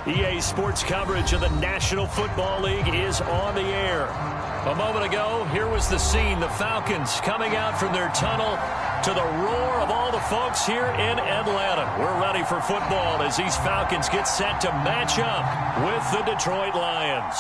EA Sports coverage of the National Football League is on the air. A moment ago, here was the scene. The Falcons coming out from their tunnel to the roar of all the folks here in Atlanta. We're ready for football as these Falcons get set to match up with the Detroit Lions.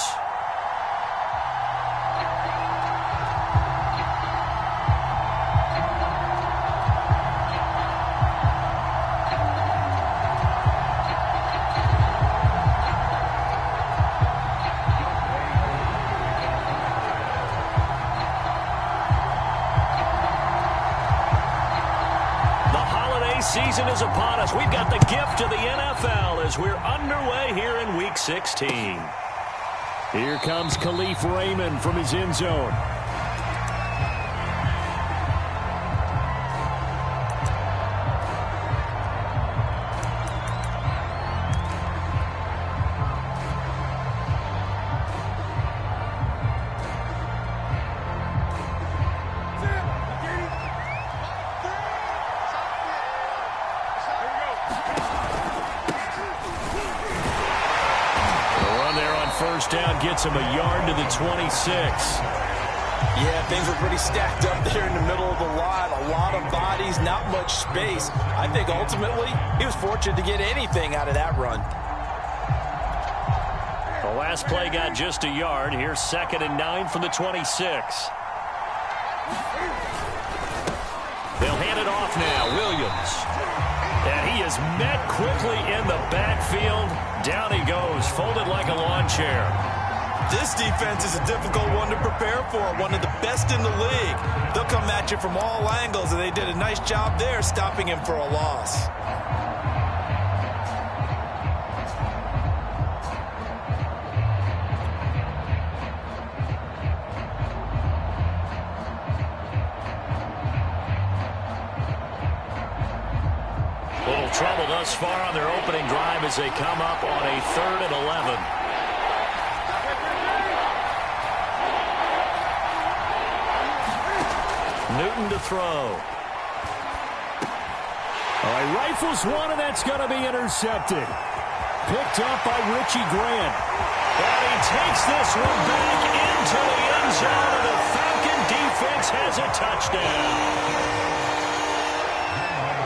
Season is upon us. We've got the gift of the NFL as we're underway here in Week 16. Here comes Khalif Raymond from his end zone. Gets him a yard to the 26. Yeah, things were pretty stacked up there in the middle of the lot. A lot of bodies, not much space. I think ultimately he was fortunate to get anything out of that run. The last play got just a yard. Here's 2nd and 9 from the 26. They'll hand it off now. Williams. And he is met quickly in the backfield. Down he goes, folded like a lawn chair. This defense is a difficult one to prepare for, one of the best in the league. They'll come at you from all angles, and they did a nice job there stopping him for a loss. Little trouble thus far on their opening drive as they come up on a 3rd and 11. Newton to throw. All right, rifles one, and that's going to be intercepted. Picked up by Richie Grant. And he takes this one back into the end zone, and the Falcon defense has a touchdown.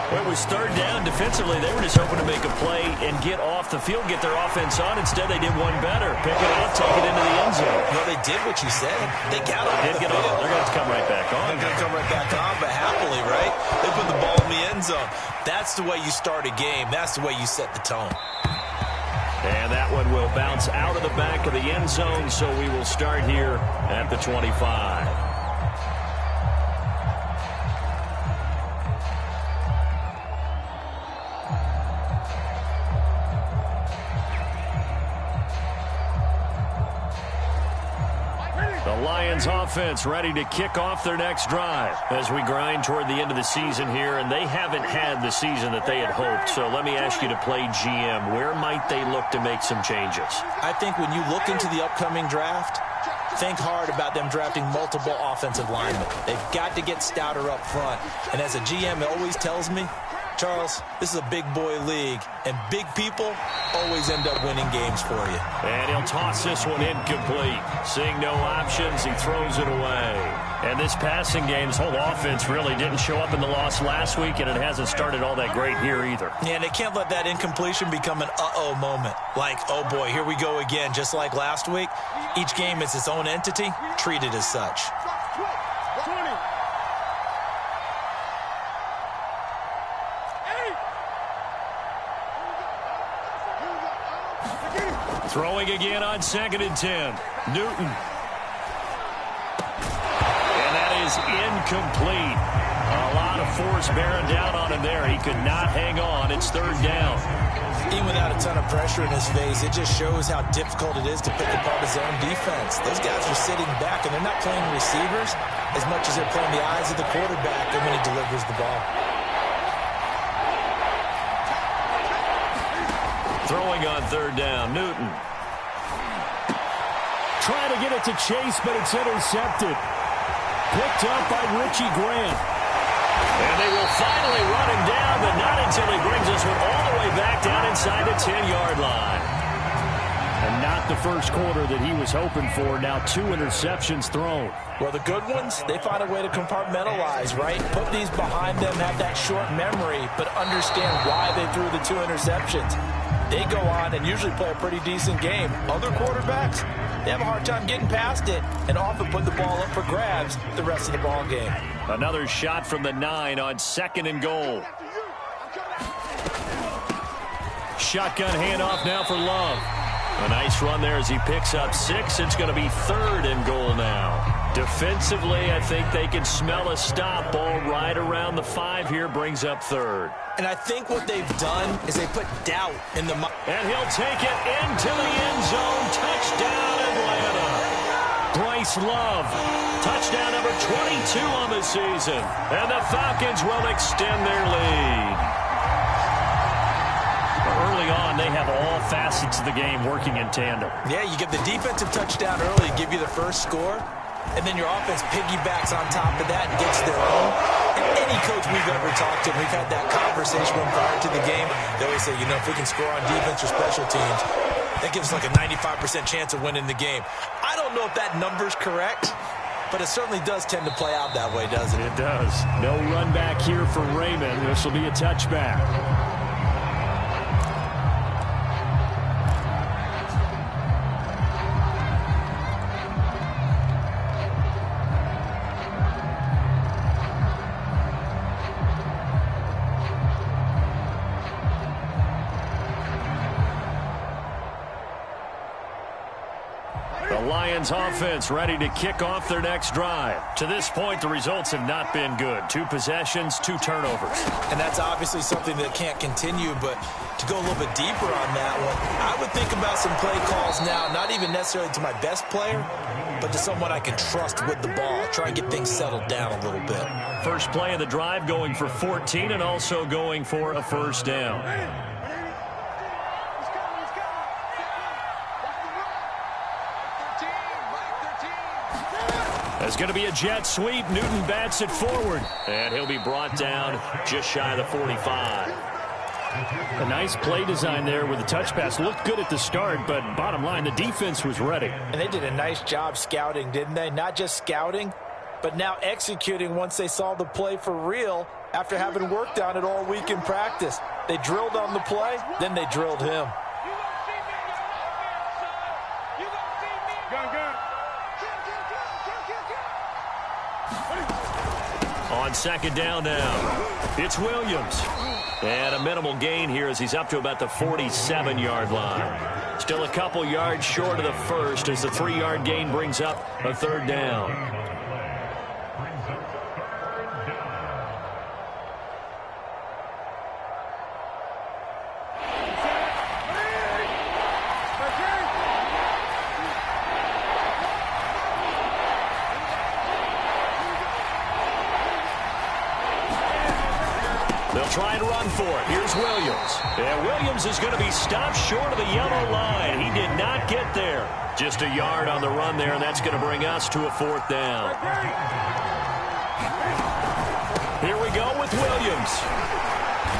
Well, it was 3rd down. Defensively, they were just hoping to make a play and get off the field, get their offense on. Instead, they did one better. Pick it up, take it into the end zone. Well, they did what you said. They got off the field. They're going to come right back on. They're going to come right back on, but happily, right? They put the ball in the end zone. That's the way you start a game. That's the way you set the tone. And that one will bounce out of the back of the end zone, so we will start here at the 25. Lions offense ready to kick off their next drive as we grind toward the end of the season here, and they haven't had the season that they had hoped. So let me ask you to play GM. Where might they look to make some changes? I think when you look into the upcoming draft, think hard about them drafting multiple offensive linemen. They've got to get stouter up front. And as a GM, it always tells me, Charles, this is a big boy league, and big people always end up winning games for you. And he'll toss this one incomplete. Seeing no options, he throws it away. And this passing game's whole offense really didn't show up in the loss last week, and it hasn't started all that great here either. Yeah, and they can't let that incompletion become an uh-oh moment. Like, oh boy, here we go again, just like last week. Each game is its own entity, treated as such. Throwing again on 2nd and 10. Newton. And that is incomplete. A lot of force bearing down on him there. He could not hang on. It's 3rd down. Even without a ton of pressure in his face, it just shows how difficult it is to pick apart his own defense. Those guys are sitting back, and they're not playing receivers as much as they're playing the eyes of the quarterback and when he delivers the ball. Throwing on 3rd down, Newton. Trying to get it to Chase, but it's intercepted. Picked up by Richie Grant. And they will finally run him down, but not until he brings this one all the way back down inside the 10-yard line. not the first quarter that he was hoping for. Now 2 interceptions thrown. Well, the good ones, they find a way to compartmentalize, right? Put these behind them, have that short memory, but understand why they threw the 2 interceptions. They go on and usually play a pretty decent game. Other quarterbacks, they have a hard time getting past it and often put the ball up for grabs the rest of the ball game. Another shot from the 9 on 2nd and goal. Shotgun handoff now for Love. A nice run there as he picks up 6. It's going to be 3rd and goal now. Defensively, I think they can smell a stop. Ball right around the 5 here, brings up 3rd. And I think what they've done is they put doubt in the mind. And he'll take it into the end zone. Touchdown, Atlanta. Bryce Love. Touchdown number 22 on the season. And the Falcons will extend their lead. Early on, they have all facets of the game working in tandem. Yeah, you get the defensive touchdown early, give you the first score, and then your offense piggybacks on top of that and gets their own. And any coach we've ever talked to, we've had that conversation when prior to the game, they always say, you know, if we can score on defense or special teams, that gives us like a 95% chance of winning the game. I don't know if that number's correct, but it certainly does tend to play out that way, doesn't it? It does. No run back here for Raymond. This will be a touchback. Lions offense ready to kick off their next drive. To this point, the results have not been good. 2 possessions, 2 turnovers. And that's obviously something that can't continue, but to go a little bit deeper on that one, I would think about some play calls now, not even necessarily to my best player, but to someone I can trust with the ball. Try and get things settled down a little bit. First play of the drive going for 14 and also going for a first down. It's going to be a jet sweep. Newton bats it forward. And he'll be brought down just shy of the 45. A nice play design there with the touch pass. Looked good at the start, but bottom line, the defense was ready. And they did a nice job scouting, didn't they? Not just scouting, but now executing once they saw the play for real after having worked on it all week in practice. They drilled on the play, then they drilled him. On 2nd down now, it's Williams. And a minimal gain here as he's up to about the 47-yard line. Still a couple yards short of the first as the 3-yard gain brings up a 3rd down. They'll try and run for it. Here's Williams. And Williams is going to be stopped short of the yellow line. He did not get there. Just a yard on the run there, and that's going to bring us to a 4th down. Here we go with Williams.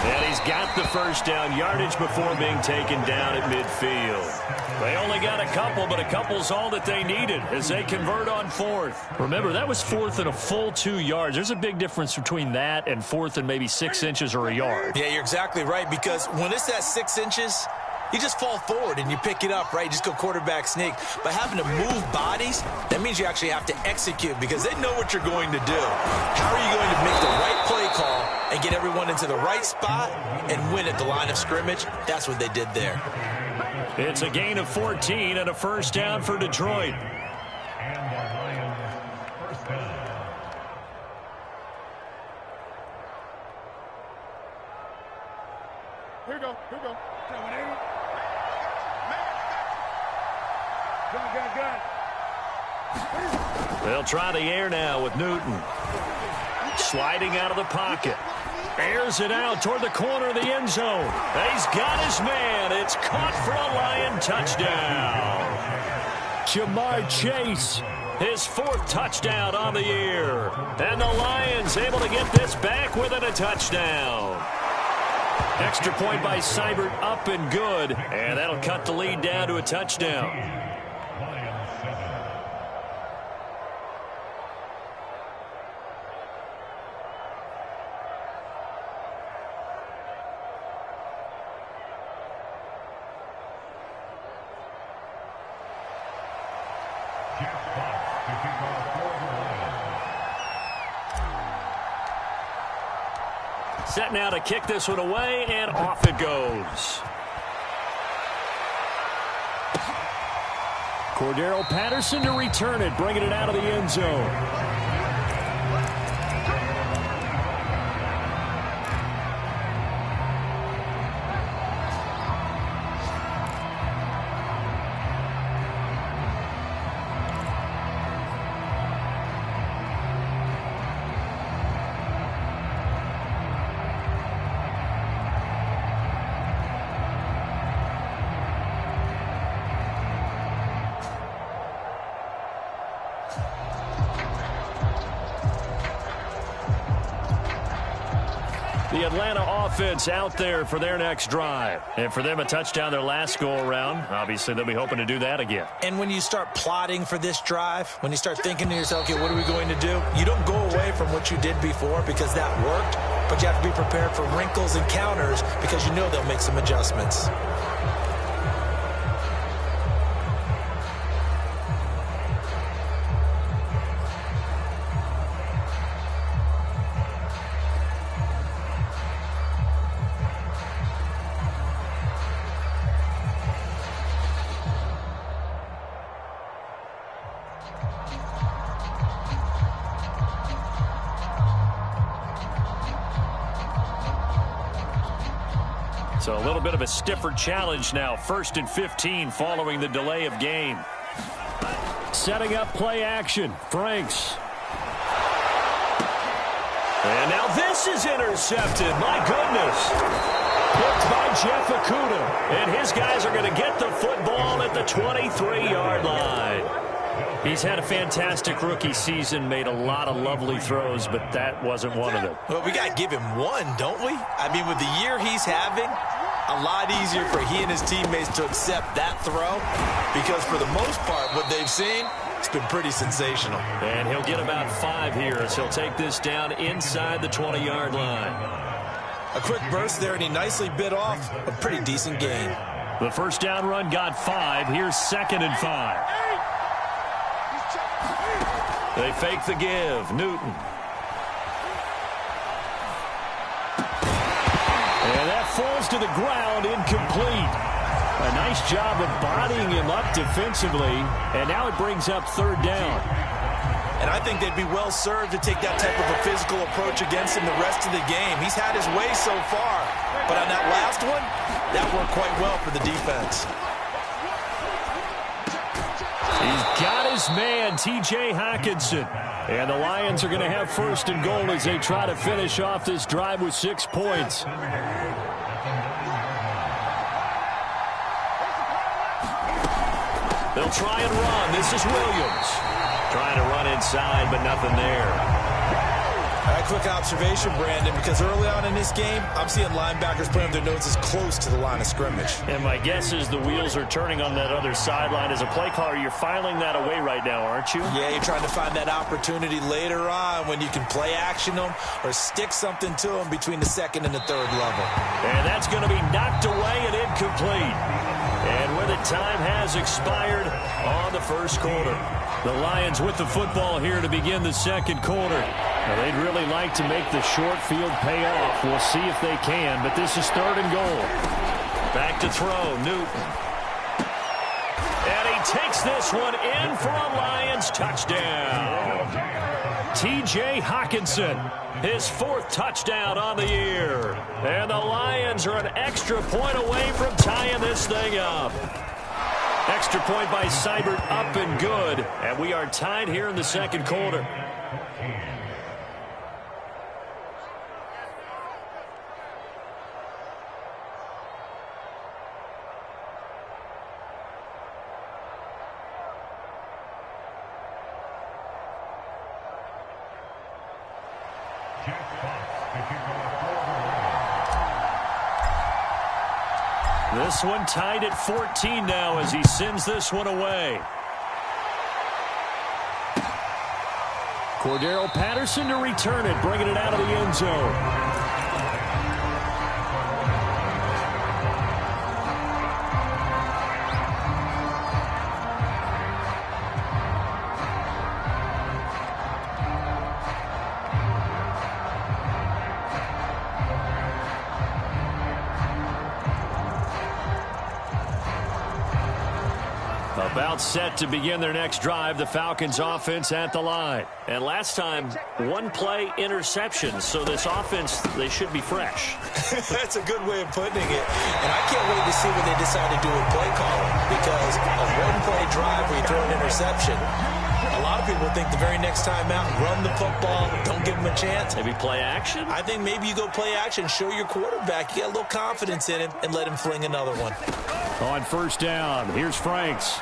And he's got the first down yardage before being taken down at midfield. They only got a couple, but a couple's all that they needed as they convert on 4th. Remember, that was 4th and a full 2 yards. There's a big difference between that and 4th and maybe 6 inches or a yard. Yeah, you're exactly right, because when it's at 6 inches, you just fall forward and you pick it up, right? You just go quarterback sneak. But having to move bodies, that means you actually have to execute because they know what you're going to do. How are you going to make the right play call and get everyone into the right spot and win at the line of scrimmage? That's what they did there. It's a gain of 14 and a first down for Detroit. Here we go. They'll try the air now with Newton. Sliding out of the pocket. Airs it out toward the corner of the end zone. He's got his man. It's caught for a Lion touchdown. Jamar Chase, his 4th touchdown on the year. And the Lions able to get this back within a touchdown. Extra point by Seibert, up and good. And that'll cut the lead down to a touchdown. Set now to kick this one away, and off it goes. Cordero Patterson to return it, bringing it out of the end zone. The Atlanta offense out there for their next drive. And for them, a touchdown their last go-around. Obviously, they'll be hoping to do that again. And when you start plotting for this drive, when you start thinking to yourself, okay, what are we going to do? You don't go away from what you did before because that worked, but you have to be prepared for wrinkles and counters because you know they'll make some adjustments. So a little bit of a stiffer challenge now. 1st and 15 following the delay of game. Setting up play action. Franks. And now this is intercepted. My goodness. Picked by Jeff Okudah. And his guys are going to get the football at the 23-yard line. He's had a fantastic rookie season, made a lot of lovely throws, but that wasn't one of them. Well, we got to give him one, don't we? I mean, with the year he's having, a lot easier for he and his teammates to accept that throw because for the most part, what they've seen, it's been pretty sensational. And he'll get about 5 here as he'll take this down inside the 20-yard line. A quick burst there, and he nicely bit off a pretty decent gain. The first down run got 5. Here's 2nd and 5. They fake the give. Newton. And that falls to the ground, incomplete. A nice job of bodying him up defensively, and now it brings up 3rd down. And I think they'd be well served to take that type of a physical approach against him the rest of the game. He's had his way so far, but on that last one, that worked quite well for the defense. He's got his man, T.J. Hockenson. And the Lions are going to have 1st and goal as they try to finish off this drive with 6 points. They'll try and run. This is Williams. Trying to run inside, but nothing there. All right, quick observation, Brandon, because early on in this game, I'm seeing linebackers putting their noses close to the line of scrimmage. And my guess is the wheels are turning on that other sideline. As a play caller, you're filing that away right now, aren't you? Yeah, you're trying to find that opportunity later on when you can play action them or stick something to them between the 2nd and the 3rd level. And that's going to be knocked away and incomplete. And with it, time has expired on the 1st quarter. The Lions with the football here to begin the 2nd quarter. Now, they'd really like to make the short field pay off. We'll see if they can, but this is 3rd and goal. Back to throw, Newton. And he takes this one in for a Lions touchdown. T.J. Hockenson, his 4th touchdown on the year. And the Lions are an extra point away from tying this thing up. Extra point by Seibert, up and good. And we are tied here in the 2nd quarter. This one tied at 14 now as he sends this one away. Cordero Patterson to return it, bringing it out of the end zone. About set to begin their next drive, the Falcons offense at the line. And last time, one play interception, so this offense, they should be fresh. That's a good way of putting it. And I can't wait to see what they decide to do with play calling, because a one-play drive where you throw an interception, a lot of people think the very next time out, run the football, don't give them a chance. Maybe play action? I think maybe you go play action, show your quarterback, you get a little confidence in him, and let him fling another one. On first down, here's Franks.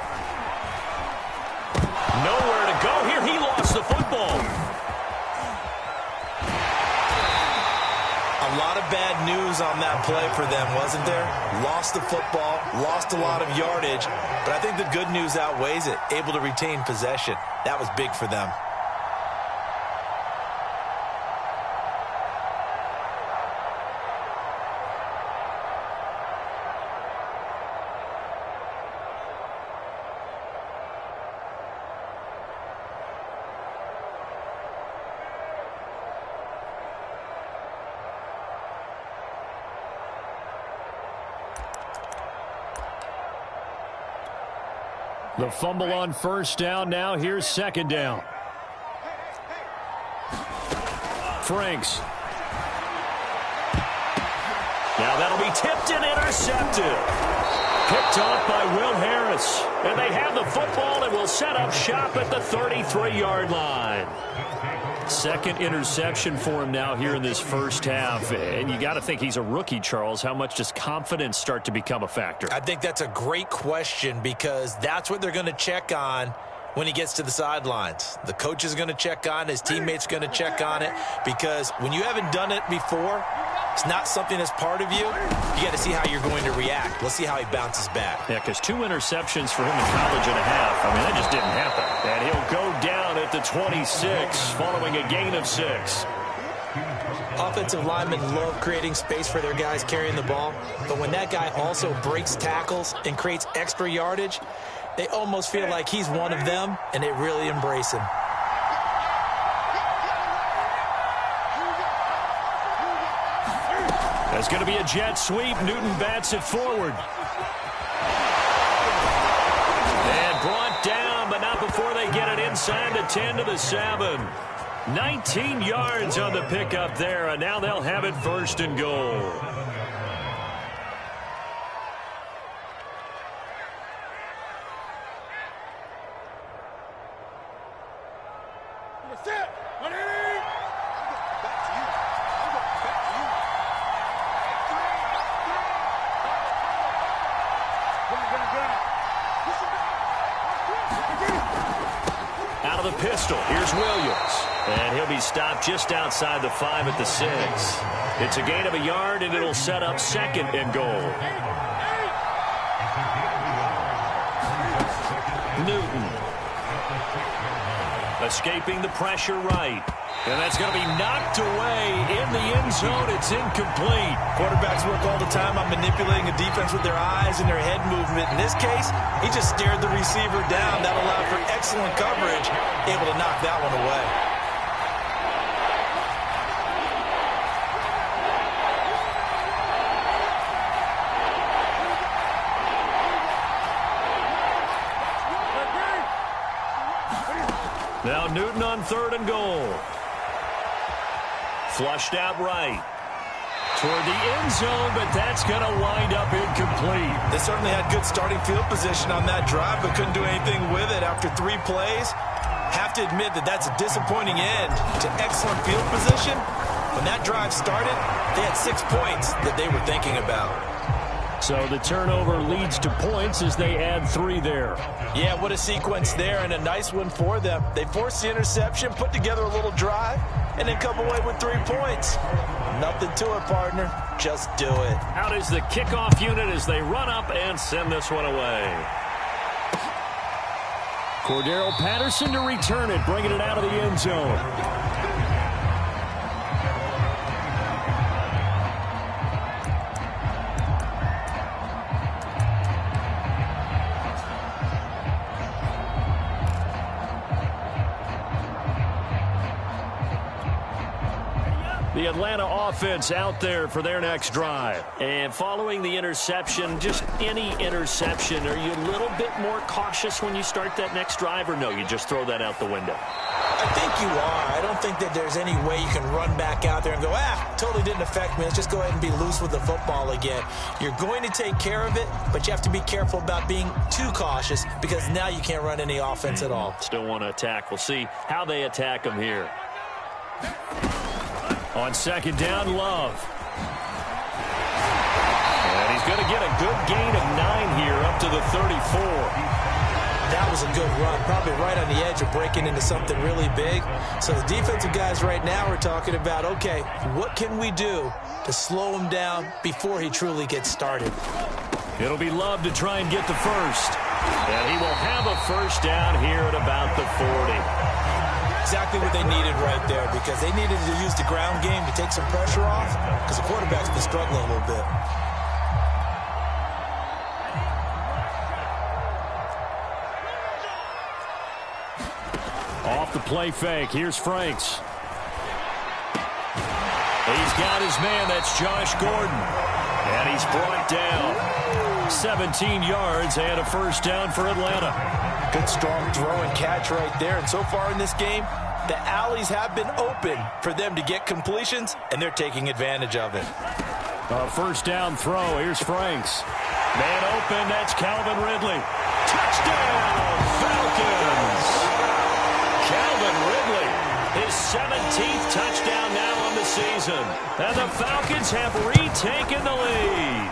Nowhere to go here. He lost the football. A lot of bad news on that play for them, wasn't there? Lost the football, lost a lot of yardage, but I think the good news outweighs it. Able to retain possession. That was big for them. The fumble on first down. Now here's second down. Franks. Now that'll be tipped and intercepted. Picked off by Will Harris. And they have the football and will set up shop at the 33-yard line. Second interception for him now here in this first half. And you got to think he's a rookie, Charles. How much does confidence start to become a factor? I think that's a great question, because that's what they're going to check on when he gets to the sidelines. The coach is going to check on it. His teammates are going to check on it, because when you haven't done it before, it's not something that's part of you. You got to see how you're going to react. Let's see how he bounces back. Yeah, because 2 interceptions for him in college and a half. I mean, that just didn't happen. And he'll go down at the 26 following a gain of 6. Offensive linemen love creating space for their guys carrying the ball, but when that guy also breaks tackles and creates extra yardage, they almost feel like he's one of them, and they really embrace him. That's going to be a jet sweep. Newton bats it forward. And brought down, but not before they get it inside the 10 to the 7. 19 yards on the pickup there, and now they'll have it first and goal. Out of the pistol, here's Williams. And he'll be stopped just outside the 5 at the 6. It's a gain of a yard, and it'll set up second and goal. Newton. Escaping the pressure right. And that's going to be knocked away in the end zone. It's incomplete. Quarterbacks work all the time on manipulating a defense with their eyes and their head movement. In this case, he just stared the receiver down. That allowed for excellent coverage, able to knock that one away. Now Newton on 3rd and goal. Flushed out right. Toward the end zone, but that's going to wind up incomplete. They certainly had good starting field position on that drive, but couldn't do anything with it after 3 plays. Have to admit that that's a disappointing end to excellent field position. When that drive started, they had 6 points that they were thinking about. So the turnover leads to points as they add 3 there. Yeah, what a sequence there, and a nice one for them. They forced the interception, put together a little drive, and then come away with 3 points. Nothing to it, partner. Just do it. Out is the kickoff unit as they run up and send this one away. Cordero Patterson to return it, bringing it out of the end zone. The Atlanta offense out there for their next drive. And following the interception, just any interception, are you a little bit more cautious when you start that next drive, or no, you just throw that out the window? I think you are. I don't think that there's any way you can run back out there and go, totally didn't affect me. Let's just go ahead and be loose with the football again. You're going to take care of it, but you have to be careful about being too cautious because now you can't run any offense at all. Still want to attack. We'll see how they attack them here. On second down, Love. And he's going to get a good gain of 9 here up to the 34. That was a good run, probably right on the edge of breaking into something really big. So the defensive guys right now are talking about, okay, what can we do to slow him down before he truly gets started? It'll be Love to try and get the first. And he will have a first down here at about the 40. Exactly what they needed right there, because they needed to use the ground game to take some pressure off, because the quarterback's been struggling a little bit. Off the play fake, here's Franks. He's got his man, that's Josh Gordon. And he's brought down 17 yards and a first down for Atlanta. Good strong throw and catch right there. And so far in this game, the alleys have been open for them to get completions, and they're taking advantage of it. A first down throw. Here's Franks. Man open. That's Calvin Ridley. Touchdown, Falcons. Calvin Ridley, his 17th touchdown now on the season. And the Falcons have retaken the lead.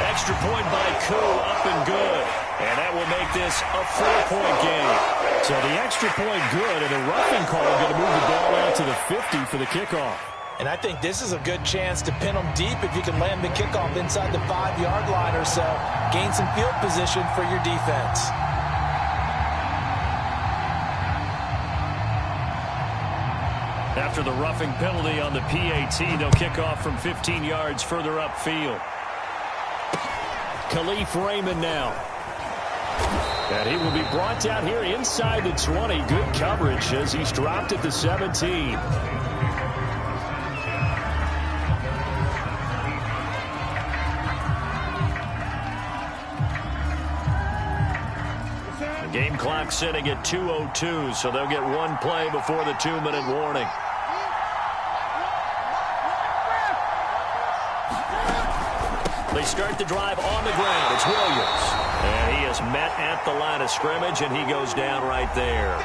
Extra point by Koo, up and good. And that will make this a 4-point game. So the extra point good, and a roughing call going to move the ball out to the 50 for the kickoff. And I think this is a good chance to pin them deep if you can land the kickoff inside the 5-yard line or so. Gain some field position for your defense. After the roughing penalty on the PAT, they'll kick off from 15 yards further upfield. Khalif Raymond now. And he will be brought down here inside the 20. Good coverage as he's dropped at the 17. The game clock sitting at 2:02, so they'll get one play before the 2-minute warning. They start the drive on the ground. It's Williams. And he is met at the line of scrimmage, and he goes down right there.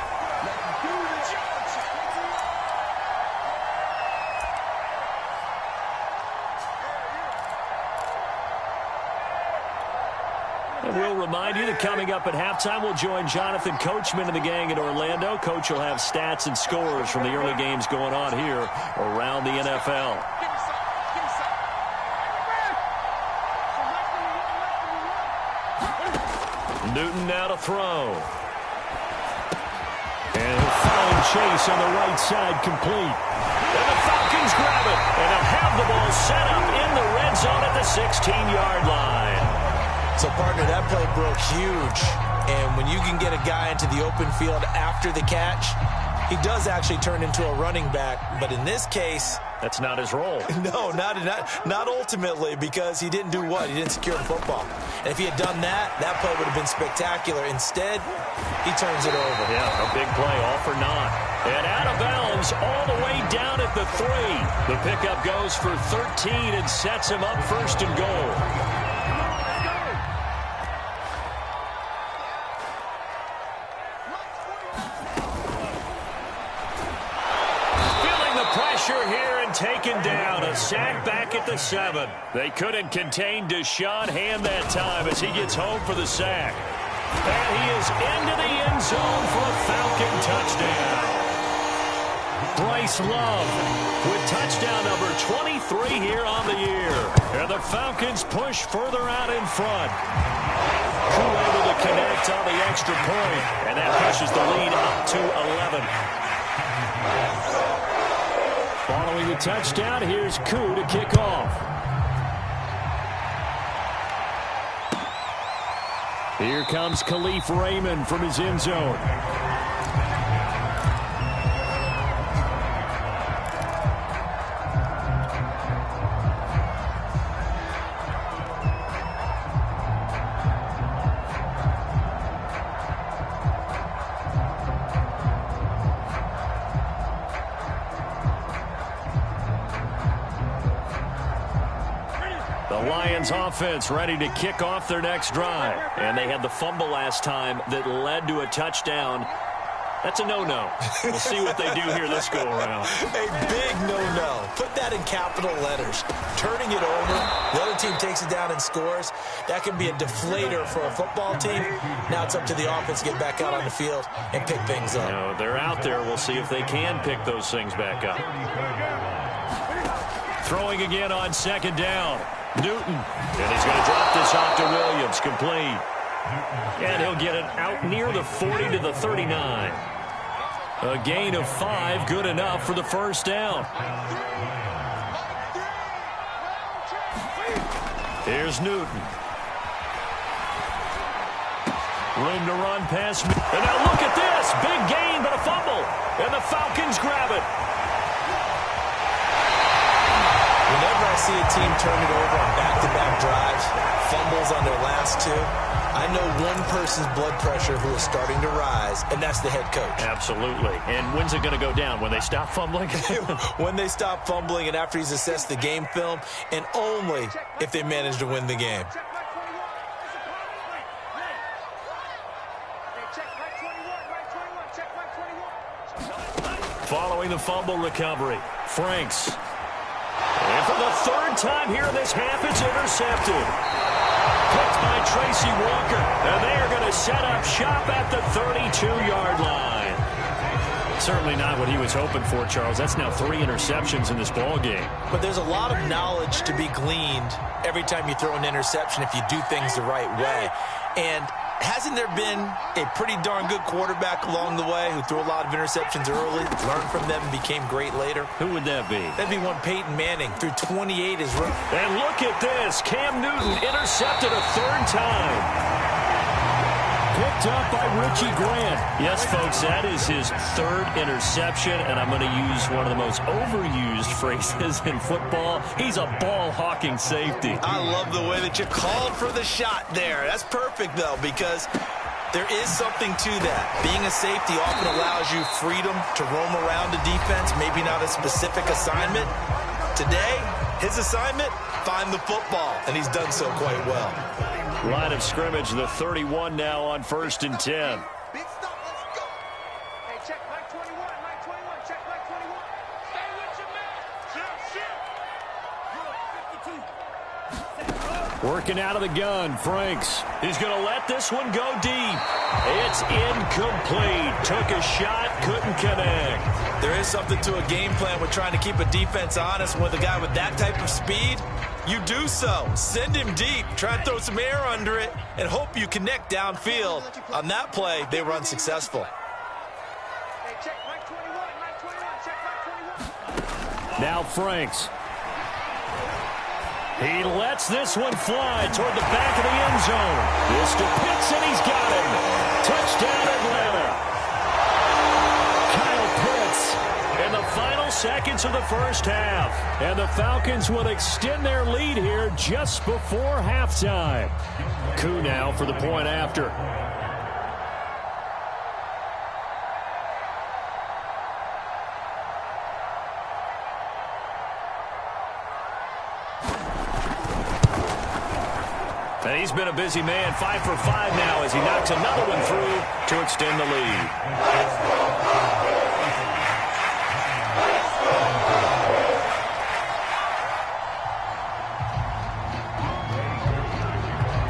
And we'll remind you that coming up at halftime, we'll join Jonathan Coachman and the gang in Orlando. Coach will have stats and scores from the early games going on here around the NFL. Newton now to throw. And he'll find Chase on the right side, complete. And the Falcons grab it. And they'll have the ball set up in the red zone at the 16-yard line. So, partner, that play broke huge. And when you can get a guy into the open field after the catch, he does actually turn into a running back. But in this case, that's not his role. No, not ultimately, because he didn't do what? He didn't secure the football. And if he had done that, that play would have been spectacular. Instead, he turns it over. Yeah, a big play, all for naught. And out of bounds all the way down at the 3. The pickup goes for 13 and sets him up first and goal. Here and taken down. A sack back at the 7. They couldn't contain Deshaun Hand that time as he gets home for the sack. And he is into the end zone for a Falcon touchdown. Bryce Love with touchdown number 23 here on the year. And the Falcons push further out in front. Koo able to connect on the extra point, and that pushes the lead up to 11. Following the touchdown, here's Koo to kick off. Here comes Khalif Raymond from his end zone. Offense ready to kick off their next drive. And they had the fumble last time that led to a touchdown. That's a no-no. We'll see what they do here this go-around. A big no-no. Put that in capital letters. Turning it over, the other team takes it down and scores. That can be a deflator for a football team. Now it's up to the offense to get back out on the field and pick things up. No, they're out there. We'll see if they can pick those things back up. Throwing again on second down. Newton, and he's going to drop this off to Williams, complete. And he'll get it out near the 40 to the 39. A gain of 5, good enough for the first down. Here's Newton. Room to run past. And now look at this. Big gain, but a fumble. And the Falcons grab it. Whenever I see a team turn it over on back-to-back drives, fumbles on their last two, I know one person's blood pressure who is starting to rise, and that's the head coach. Absolutely. And when's it going to go down? When they stop fumbling? When they stop fumbling and after he's assessed the game film, and only if they manage to win the game. Following the fumble recovery, Franks. And for the third time here in this half, it's intercepted. Picked by Tracy Walker. And they are going to set up shop at the 32-yard line. Certainly not what he was hoping for, Charles. That's now 3 interceptions in this ball game. But there's a lot of knowledge to be gleaned every time you throw an interception if you do things the right way. And hasn't there been a pretty darn good quarterback along the way who threw a lot of interceptions early, learned from them, and became great later? Who would that be? That'd be one Peyton Manning, threw 28 as rookie. And look at this. Cam Newton intercepted a third time. Picked up by Richie Grant. Yes, folks, that is his third interception, and I'm going to use one of the most overused phrases in football. He's a ball-hawking safety. I love the way that you called for the shot there. That's perfect, though, because there is something to that. Being a safety often allows you freedom to roam around the defense, maybe not a specific assignment. Today, his assignment, find the football, and he's done so quite well. Line of scrimmage, the 31 now on 1st and 10. Big stop, let's go. Hey, check Mike 21, Mike 21, check Mike 21. Stay with your man. Check, 52. Working out of the gun, Franks. He's going to let this one go deep. It's incomplete. Took a shot, couldn't connect. There is something to a game plan with trying to keep a defense honest. With a guy with that type of speed, you do so. Send him deep. Try and throw some air under it and hope you connect downfield. On that play, they were unsuccessful. Hey, check Mike 21, Mike 21, check Mike 21. Now Franks. He lets this one fly toward the back of the end zone. This to Pitts, and he's got him. Touchdown, Atlanta. Kyle Pitts in the final seconds of the first half. And the Falcons will extend their lead here just before halftime. Koo now for the point after. And he's been a busy man, 5 for 5 now as he knocks another one through to extend the lead.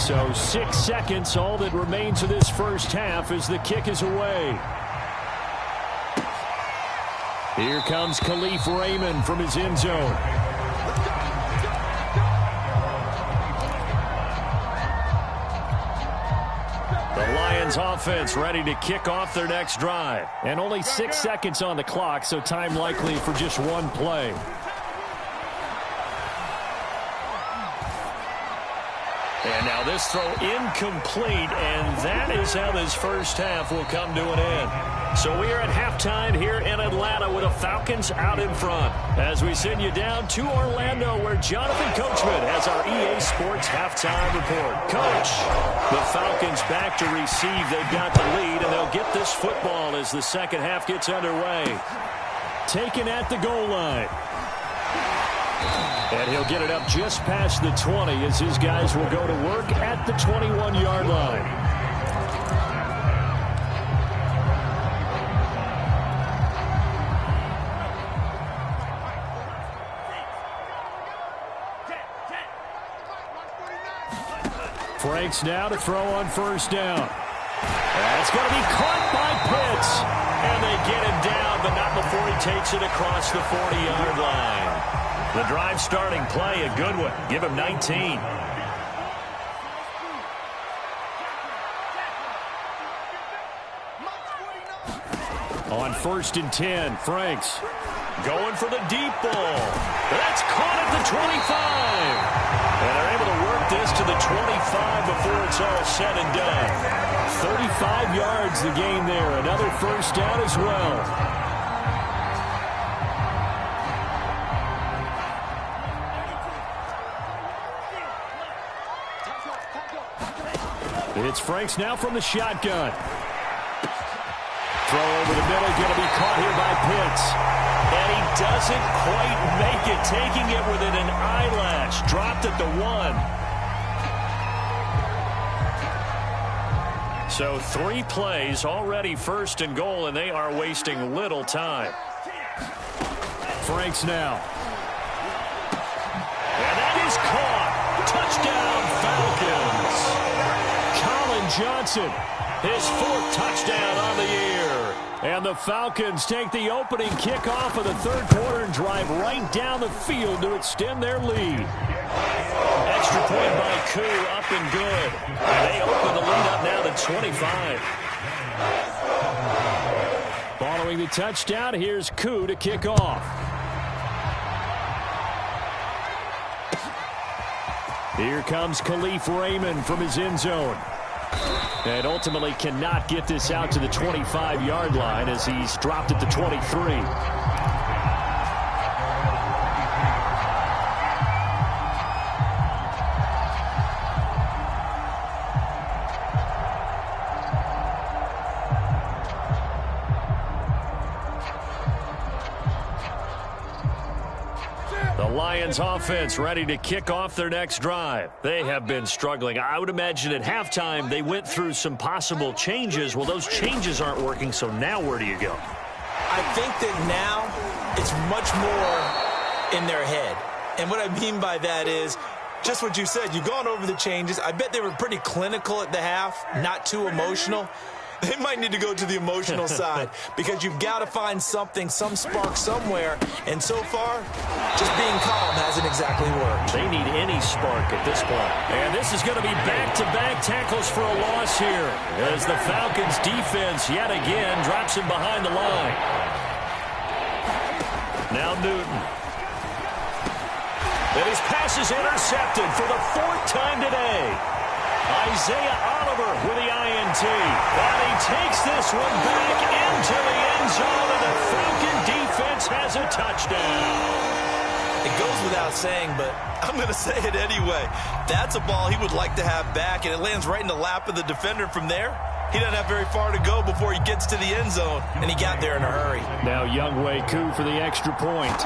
So 6 seconds, all that remains of this first half as the kick is away. Here comes Khalif Raymond from his end zone. The Lions offense ready to kick off their next drive. And only 6 seconds on the clock, so time likely for just one play. And now this throw incomplete, and that is how this first half will come to an end. So we are at halftime here in Atlanta with the Falcons out in front. As we send you down to Orlando, where Jonathan Coachman has our EA Sports halftime report. Coach, the Falcons back to receive. They've got the lead, and they'll get this football as the second half gets underway. Taken at the goal line. And he'll get it up just past the 20 as his guys will go to work at the 21-yard line. Franks now to throw on first down. That's going to be caught by Pitts. And they get him down, but not before he takes it across the 40-yard line. The drive starting play, a good one. Give him 19. On 1st and 10, Franks going for the deep ball. That's caught at the 25. And they're able to work this to the 25 before it's all said and done. 35 yards the gain there. Another first down as well. It's Franks now from the shotgun. Throw over the middle, going to be caught here by Pitts. And he doesn't quite make it, taking it within an eyelash. Dropped at the 1. So 3 plays, already 1st and goal, and they are wasting little time. Franks now. And that is caught. Touchdown, Falcons. Johnson, his 4th touchdown on the year. And the Falcons take the opening kickoff of the 3rd quarter and drive right down the field to extend their lead. Extra point by Koo, up and good. And they open the lead up now to 25. Following the touchdown, here's Koo to kick off. Here comes Khalif Raymond from his end zone. And ultimately cannot get this out to the 25-yard line as he's dropped at the 23. Lions offense ready to kick off their next drive. They have been struggling. I would imagine at halftime they went through some possible changes. Well, those changes aren't working, so now where do you go? I think that now it's much more in their head. And what I mean by that is just what you said. You've gone over the changes. I bet they were pretty clinical at the half, not too emotional. They might need to go to the emotional side because you've got to find something, some spark somewhere. And so far, just being calm hasn't exactly worked. They need any spark at this point. And this is going to be back-to-back tackles for a loss here as the Falcons defense yet again drops him behind the line. Now Newton. And his pass is intercepted for the 4th time today. Isaiah Oliver with the INT. And he takes this one back into the end zone, and the Falcon defense has a touchdown. It goes without saying, but I'm going to say it anyway. That's a ball he would like to have back, and it lands right in the lap of the defender from there. He doesn't have very far to go before he gets to the end zone, and he got there in a hurry. Now Younghoe Koo for the extra point.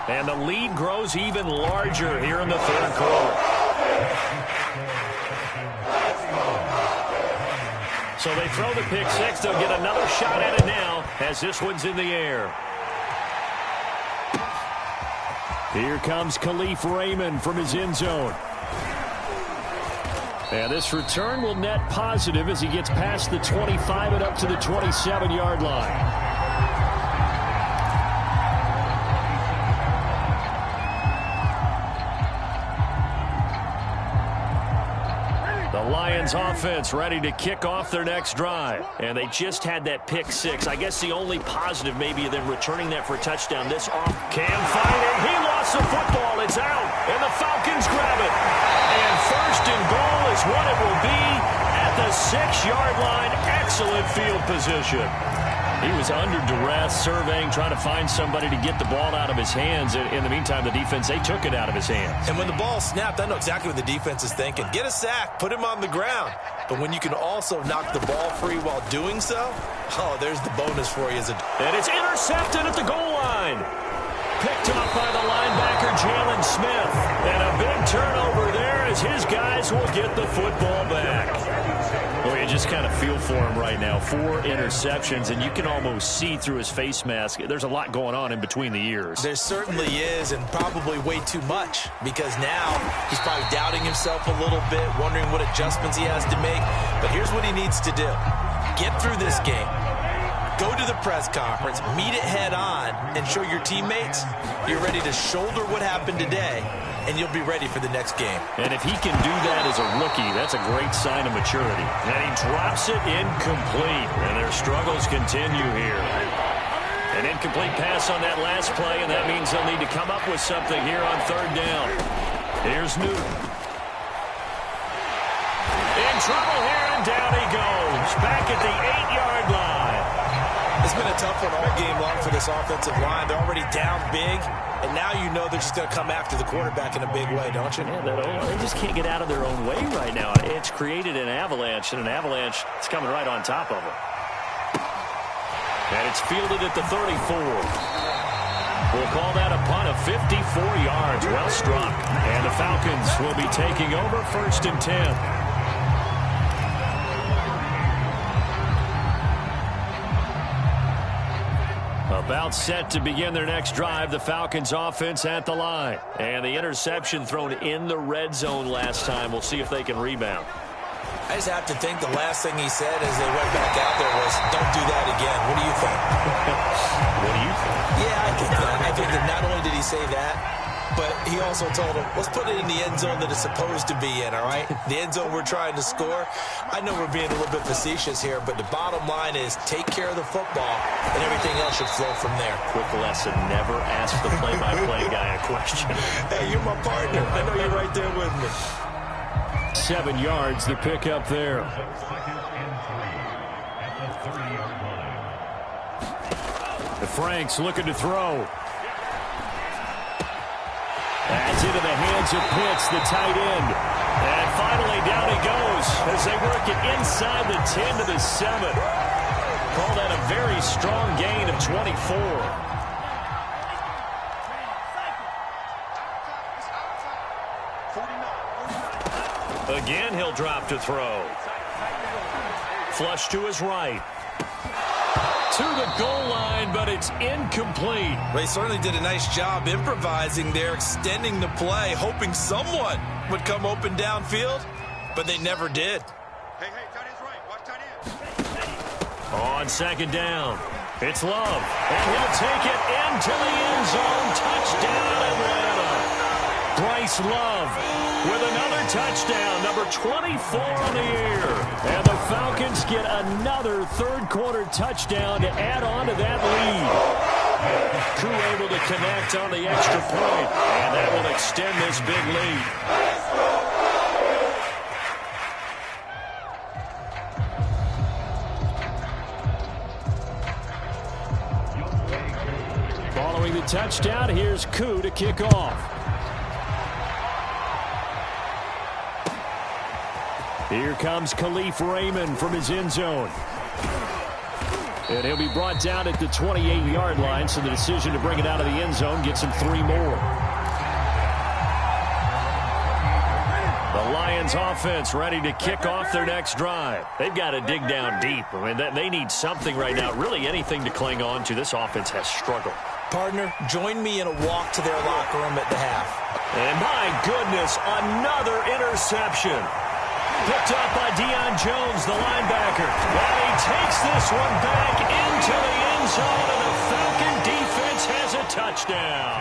And the lead grows even larger here in the 3rd quarter. So they throw the pick six. They'll get another shot at it now as this one's in the air. Here comes Khalif Raymond from his end zone. And this return will net positive as he gets past the 25 and up to the 27-yard line. The Lions offense ready to kick off their next drive. And they just had that pick six. I guess the only positive maybe of them returning that for a touchdown. This off. Cam find it. He lost the football. It's out. And the Falcons grab it. And first and goal is what it will be at the 6-yard line. Excellent field position. He was under duress, surveying, trying to find somebody to get the ball out of his hands. In the meantime, the defense, they took it out of his hands. And when the ball snapped, I know exactly what the defense is thinking. Get a sack, put him on the ground. But when you can also knock the ball free while doing so, oh, there's the bonus for you. And it's intercepted at the goal line. Picked up by the linebacker, Jalen Smith. And a big turnover there as his guys will get the football back. Well, you just kind of feel for him right now. 4 interceptions, and you can almost see through his face mask. There's a lot going on in between the ears. There certainly is, and probably way too much, because now he's probably doubting himself a little bit, wondering what adjustments he has to make. But here's what he needs to do. Get through this game. Go to the press conference, meet it head on, and show your teammates you're ready to shoulder what happened today, and you'll be ready for the next game. And if he can do that as a rookie, that's a great sign of maturity. And he drops it incomplete, and their struggles continue here. An incomplete pass on that last play, and that means they'll need to come up with something here on 3rd down. Here's Newton. In trouble here, and down he goes. Back at the 8-yard line. It's been a tough one all game long for this offensive line. They're already down big, and now you know they're just going to come after the quarterback in a big way, don't you? Yeah, they just can't get out of their own way right now. It's created an avalanche, and an avalanche is coming right on top of them. And it's fielded at the 34. We'll call that a punt of 54 yards. Well struck. And the Falcons will be taking over 1st and 10. About set to begin their next drive, the Falcons offense at the line. And the interception thrown in the red zone last time. We'll see if they can rebound. I just have to think the last thing he said as they went back out there was, don't do that again. What do you think? What do you think? Yeah, I think that. I think that not only did he say that, but he also told him, let's put it in the end zone that it's supposed to be in, all right? The end zone we're trying to score. I know we're being a little bit facetious here, but the bottom line is take care of the football, and everything else should flow from there. Quick lesson, never ask the play-by-play guy a question. Hey, you're my partner. I know you're right there with me. 7 yards, the pick up there. The Franks looking to throw. That's into the hands of Pitts, the tight end. And finally, down he goes as they work it inside the 10 to the 7. Call that a very strong gain of 24. Again, he'll drop to throw. Flush to his right. To the goal line, but it's incomplete. They certainly did a nice job improvising there, extending the play, hoping someone would come open downfield, but they never did. Hey, tight end's right. Watch tight end. On 2nd down, it's Love, and he'll take it into the end zone. Touchdown, Atlanta. Bryce Love with another touchdown, number 24 on the year. And the Falcons get another 3rd quarter touchdown to add on to that lead. Crew able to connect on the extra point, and that will extend this big lead. Following the touchdown, here's Koo to kick off. Here comes Khalif Raymond from his end zone. And he'll be brought down at the 28-yard line, so the decision to bring it out of the end zone gets him 3 more. The Lions offense ready to kick off their next drive. They've got to dig down deep. I mean, they need something right now, really anything to cling on to. This offense has struggled. Partner, join me in a walk to their locker room at the half. And my goodness, another interception. Picked up by Deion Jones, the linebacker. And he takes this one back into the end end zone, and the Falcon defense has a touchdown.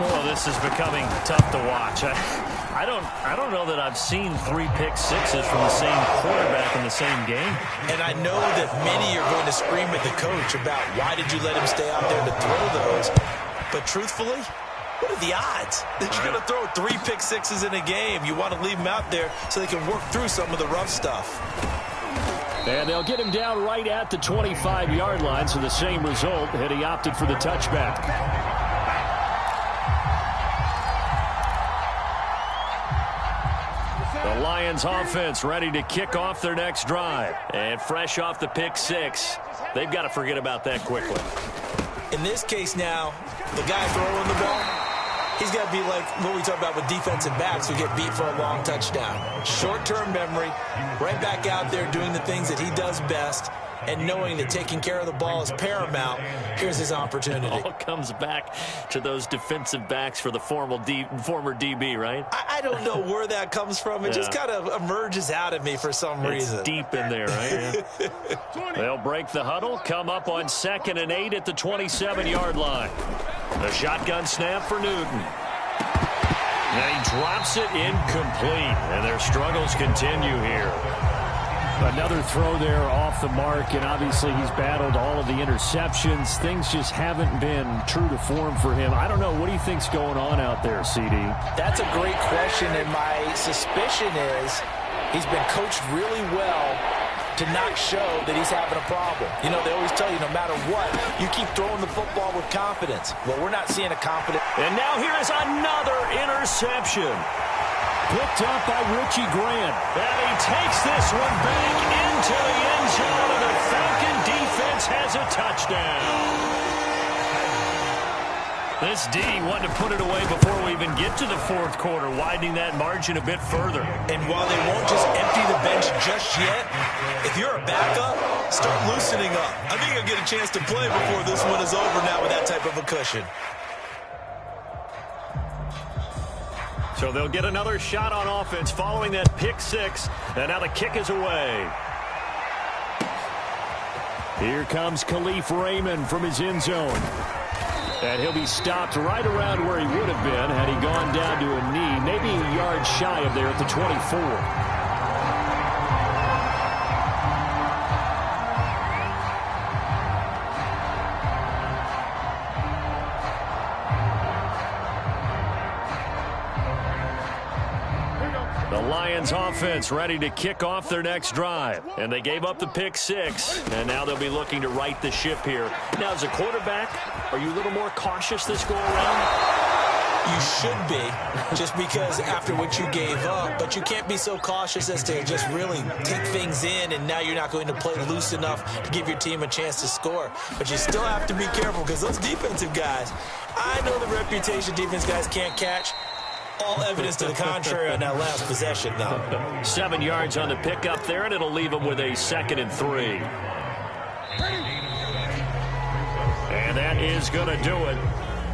Oh, this is becoming tough to watch. I don't know that I've seen 3 pick sixes from the same quarterback in the same game. And I know that many are going to scream at the coach about why did you let him stay out there to throw those. But truthfully, what are the odds that you're going to throw 3 pick sixes in a game? You want to leave them out there so they can work through some of the rough stuff. And they'll get him down right at the 25-yard line, so the same result, and he opted for the touchback. The Lions offense ready to kick off their next drive. And fresh off the pick 6, they've got to forget about that quickly. In this case now, the guy throwing the ball, he's got to be like what we talk about with defensive backs who get beat for a long touchdown. Short-term memory, right back out there doing the things that he does best, and knowing that taking care of the ball is paramount. Here's his opportunity. All comes back to those defensive backs for the former DB, right? I don't know where that comes from. It just kind of emerges out of me for some reason. It's deep in there, right? Yeah. They'll break the huddle, come up on 2nd and 8 at the 27-yard line. The shotgun snap for Newton. And he drops it incomplete, and their struggles continue here. Another throw there off the mark, and obviously he's battled all of the interceptions. Things just haven't been true to form for him. I don't know. What do you think's going on out there, CD? That's a great question, and my suspicion is he's been coached really well to not show that he's having a problem. You know, they always tell you no matter what, you keep throwing the football with confidence. Well, we're not seeing a confident. And now here is another interception. Picked up by Richie Grant. And he takes this one back into the end zone, and the Falcon defense has a touchdown. This D wanted to put it away before we even get to the 4th quarter, widening that margin a bit further. And while they won't just empty the bench just yet, if you're a backup, start loosening up. I think you'll get a chance to play before this one is over now with that type of a cushion. So they'll get another shot on offense following that pick 6. And now the kick is away. Here comes Khalif Raymond from his end zone. And he'll be stopped right around where he would have been had he gone down to a knee, maybe a yard shy of there at the 24. The Lions offense ready to kick off their next drive. And they gave up the pick 6. And now they'll be looking to right the ship here. Now, as a quarterback, are you a little more cautious this go around? You should be, just because after what you gave up. But you can't be so cautious as to just really take things in, and now you're not going to play loose enough to give your team a chance to score. But you still have to be careful, because those defensive guys, I know the reputation defense guys can't catch. All evidence to the contrary on that last possession, though. 7 yards on the pickup there, and it'll leave them with a 2nd and 3. And that is going to do it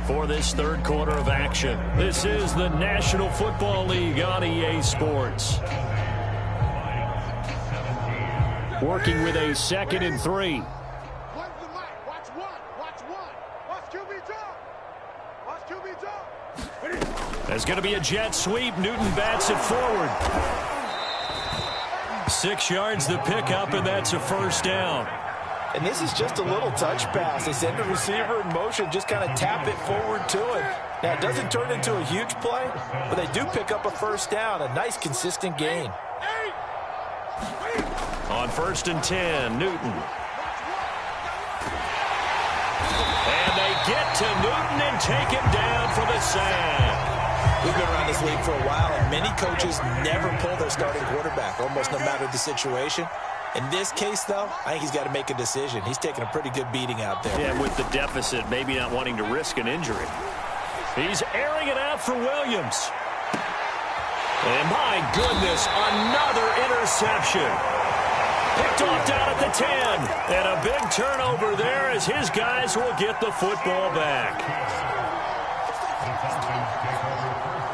for this 3rd quarter of action. This is the National Football League on EA Sports. Working with a 2nd and 3. There's going to be a jet sweep. Newton bats it forward. 6 yards the pickup, and that's a 1st down. And this is just a little touch pass. They send the receiver in motion, just kind of tap it forward to it. Now, it doesn't turn into a huge play, but they do pick up a 1st down, a nice, consistent gain. On 1st and 10, Newton. And they get to Newton and take him down for the sack. We've been around this league for a while, and many coaches never pull their starting quarterback, almost no matter the situation. In this case, though, I think he's got to make a decision. He's taking a pretty good beating out there. Yeah, with the deficit, maybe not wanting to risk an injury. He's airing it out for Williams. And my goodness, another interception. Picked off down at the 10. And a big turnover there as his guys will get the football back.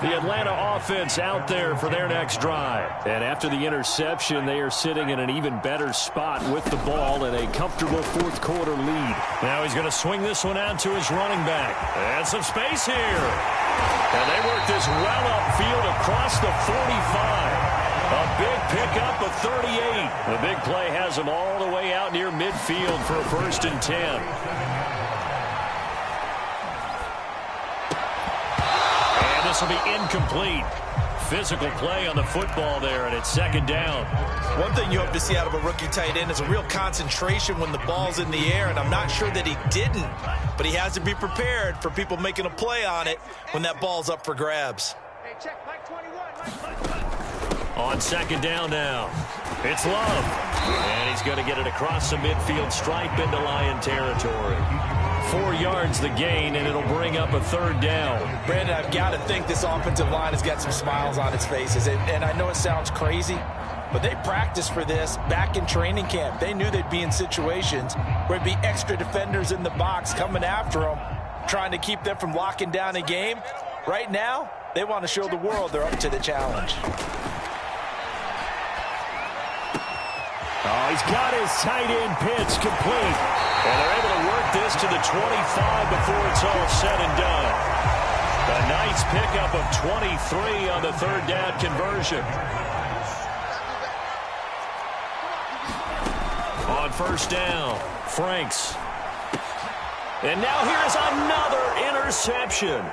The Atlanta offense out there for their next drive. And after the interception, they are sitting in an even better spot with the ball in a comfortable fourth quarter lead. Now he's going to swing this one out to his running back. And some space here. And they work this well upfield across the 45. A big pickup of 38. The big play has him all the way out near midfield for a 1st and 10. This will be incomplete. Physical play on the football there, and it's 2nd down. One thing you hope to see out of a rookie tight end is a real concentration when the ball's in the air, and I'm not sure that he didn't, but he has to be prepared for people making a play on it when that ball's up for grabs. Hey, check, Mike 21, On 2nd down now, it's Love. And he's going to get it across the midfield stripe into Lion territory. 4 yards the gain, and it'll bring up a 3rd down. Brandon, I've got to think this offensive line has got some smiles on its faces. And I know it sounds crazy, but they practiced for this back in training camp. They knew they'd be in situations where it'd be extra defenders in the box coming after them, trying to keep them from locking down a game. Right now, they want to show the world they're up to the challenge. Oh, he's got his tight end pitch complete. And they're able to work this to the 25 before it's all said and done. A nice pickup of 23 on the 3rd down conversion. On 1st down, Franks. And now here's another interception.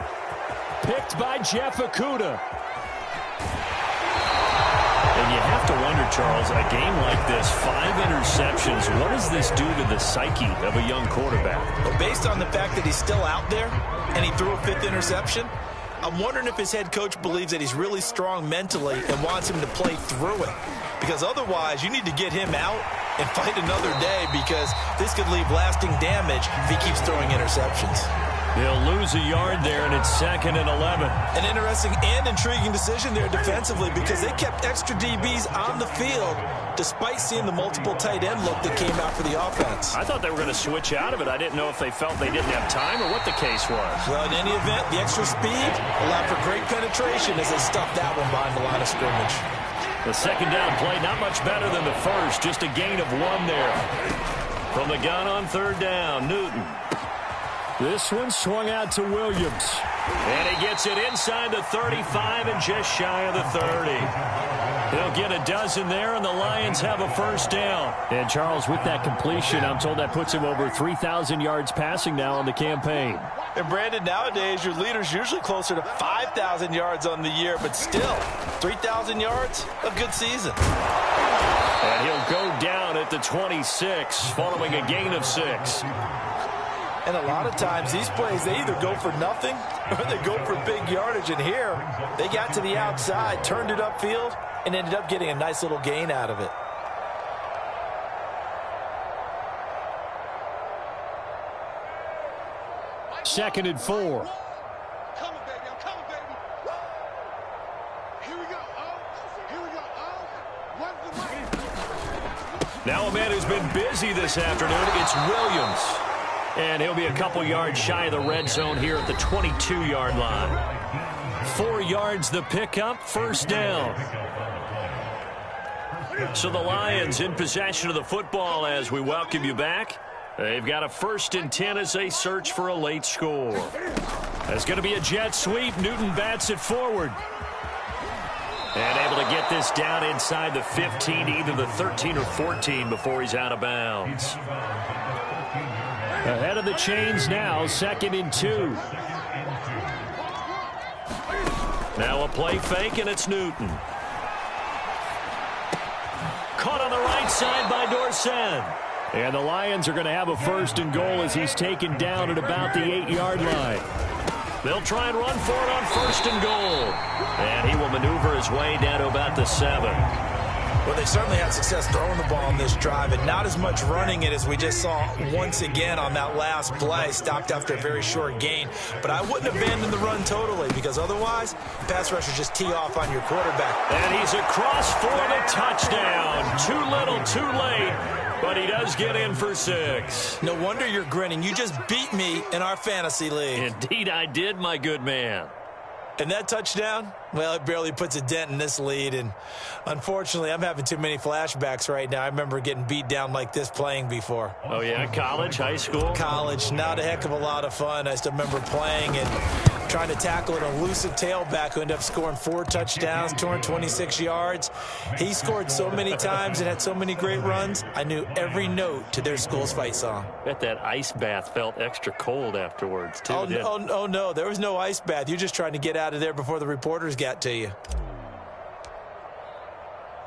Picked by Jeff Okudah. And you have to wonder, Charles, a game like this, 5 interceptions, what does this do to the psyche of a young quarterback? Well, based on the fact that he's still out there and he threw a 5th interception, I'm wondering if his head coach believes that he's really strong mentally and wants him to play through it. Because otherwise, you need to get him out and fight another day, because this could leave lasting damage if he keeps throwing interceptions. He'll lose a yard there, and it's 2nd and 11. An interesting and intriguing decision there defensively, because they kept extra DBs on the field despite seeing the multiple tight end look that came out for the offense. I thought they were going to switch out of it. I didn't know if they felt they didn't have time or what the case was. Well, in any event, the extra speed allowed for great penetration as they stuffed that one behind the line of scrimmage. The 2nd down play, not much better than the first, just a gain of 1 there. From the gun on 3rd down, Newton. This one swung out to Williams. And he gets it inside the 35 and just shy of the 30. He'll get a dozen there, and the Lions have a 1st down. And, Charles, with that completion, I'm told that puts him over 3,000 yards passing now on the campaign. And, Brandon, nowadays your leader's usually closer to 5,000 yards on the year, but still, 3,000 yards, a good season. And he'll go down at the 26 following a gain of 6. And a lot of times these plays, they either go for nothing or they go for big yardage. And here, they got to the outside, turned it upfield, and ended up getting a nice little gain out of it. Second and 4. I'm coming, baby. I'm coming, baby. Here we go. Here we go. What's the mic? Now a man who's been busy this afternoon, it's Williams. And he'll be a couple yards shy of the red zone here at the 22-yard line. 4 yards the pickup, 1st down. So the Lions in possession of the football as we welcome you back. They've got a 1st and 10 as they search for a late score. That's going to be a jet sweep. Newton bats it forward. And able to get this down inside the 15, either the 13 or 14 before he's out of bounds. Ahead of the chains now, 2nd and 2. Now a play fake, and it's Newton. Caught on the right side by Dorsett. And the Lions are going to have a 1st and goal as he's taken down at about the 8-yard line. They'll try and run for it on 1st and goal. And he will maneuver his way down to about the 7. Well, they certainly had success throwing the ball on this drive, and not as much running it as we just saw once again on that last play, stopped after a very short gain. But I wouldn't abandon the run totally, because otherwise, pass rushers just tee off on your quarterback. And he's across for the touchdown. Too little, too late, but he does get in for 6. No wonder you're grinning. You just beat me in our fantasy league. Indeed I did, my good man. And that touchdown, well, it barely puts a dent in this lead. And unfortunately, I'm having too many flashbacks right now. I remember getting beat down like this playing before. Oh, yeah? College, high school? College, not a heck of a lot of fun. I still remember playing and trying to tackle an elusive tailback who ended up scoring 4 touchdowns, 226 yards. He scored so many times and had so many great runs, I knew every note to their school's fight song. Bet that ice bath felt extra cold afterwards, too. Oh, no, there was no ice bath. You're just trying to get out of there before the reporters got to you.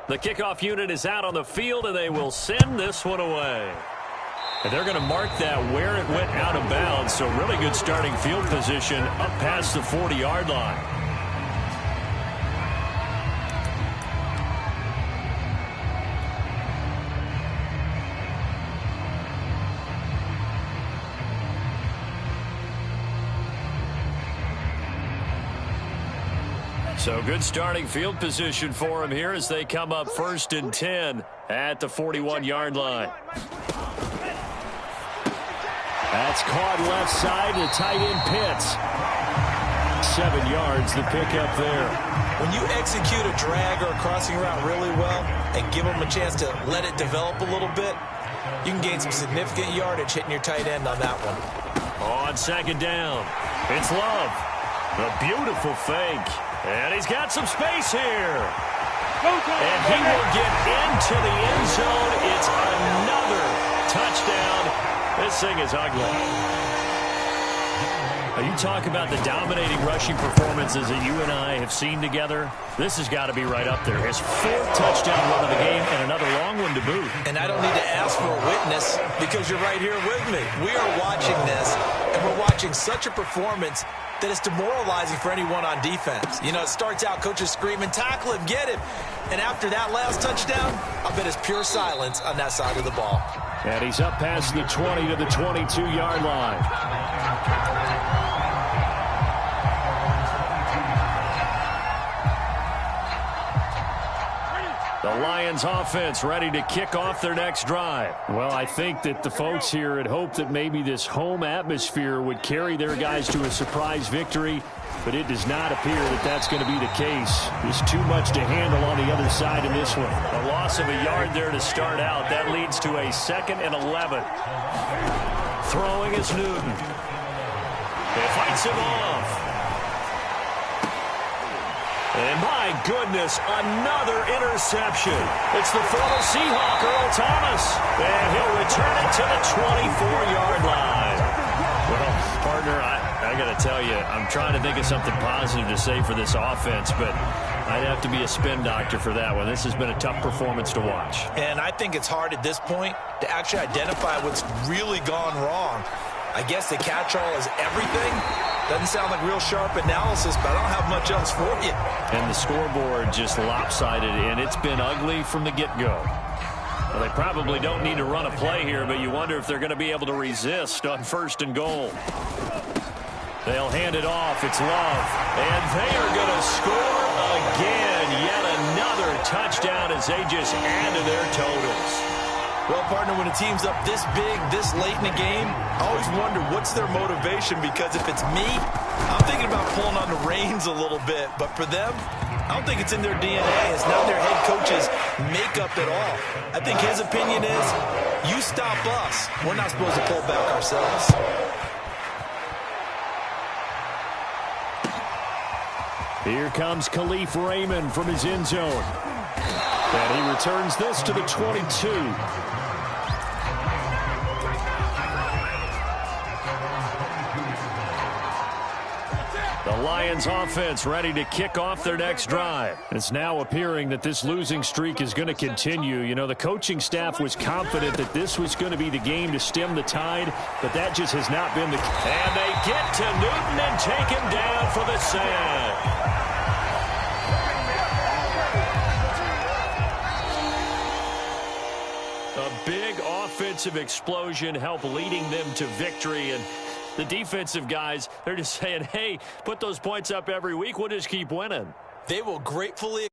The kickoff unit is out on the field, and they will send this one away. And they're going to mark that where it went out of bounds, so really good starting field position up past the 40-yard line. So good starting field position for him here as they come up 1st and 10 at the 41-yard line. That's caught left side to tight end Pitts. 7 yards, the pickup there. When you execute a drag or a crossing route really well and give them a chance to let it develop a little bit, you can gain some significant yardage hitting your tight end on that one. On 2nd down, it's Love. A beautiful fake. And he's got some space here. And he will get into the end zone. It's another touchdown. This thing is ugly. You talk about the dominating rushing performances that you and I have seen together. This has got to be right up there. His 4th touchdown run of the game and another long one to boot. And I don't need to ask for a witness because you're right here with me. We are watching this, and we're watching such a performance that it's demoralizing for anyone on defense. You know, it starts out coaches screaming, tackle him, get him. And after that last touchdown, I bet it's pure silence on that side of the ball. And he's up past the 20 to the 22-yard line. The Lions offense ready to kick off their next drive. Well, I think that the folks here had hoped that maybe this home atmosphere would carry their guys to a surprise victory, but it does not appear that that's going to be the case. There's too much to handle on the other side in this one. A loss of a yard there to start out. That leads to a 2nd and 11. Throwing is Newton. It fights him off. And my goodness, another interception. It's the former Seahawk, Earl Thomas. And he'll return it to the 24-yard line. Well, partner, I got to tell you, I'm trying to think of something positive to say for this offense, but I'd have to be a spin doctor for that one. This has been a tough performance to watch. And I think it's hard at this point to actually identify what's really gone wrong. I guess the catch-all is everything. Doesn't sound like real sharp analysis, but I don't have much else for you. And the scoreboard just lopsided, and it's been ugly from the get-go. Well, they probably don't need to run a play here, but you wonder if they're going to be able to resist on 1st and goal. They'll hand it off. It's Love. And they are going to score again. Yet another touchdown as they just add to their totals. Well, partner, when a team's up this big, this late in the game, I always wonder what's their motivation, because if it's me, I'm thinking about pulling on the reins a little bit. But for them, I don't think it's in their DNA. It's not their head coach's makeup at all. I think his opinion is, you stop us. We're not supposed to pull back ourselves. Here comes Khalif Raymond from his end zone. And he returns this to the 22. The Lions offense ready to kick off their next drive. It's now appearing that this losing streak is going to continue. You know, the coaching staff was confident that this was going to be the game to stem the tide, but that just has not been the case. And they get to Newton and take him down for the sack. A big offensive explosion helped leading them to victory, and the defensive guys, they're just saying, hey, put those points up every week. We'll just keep winning. They will gratefully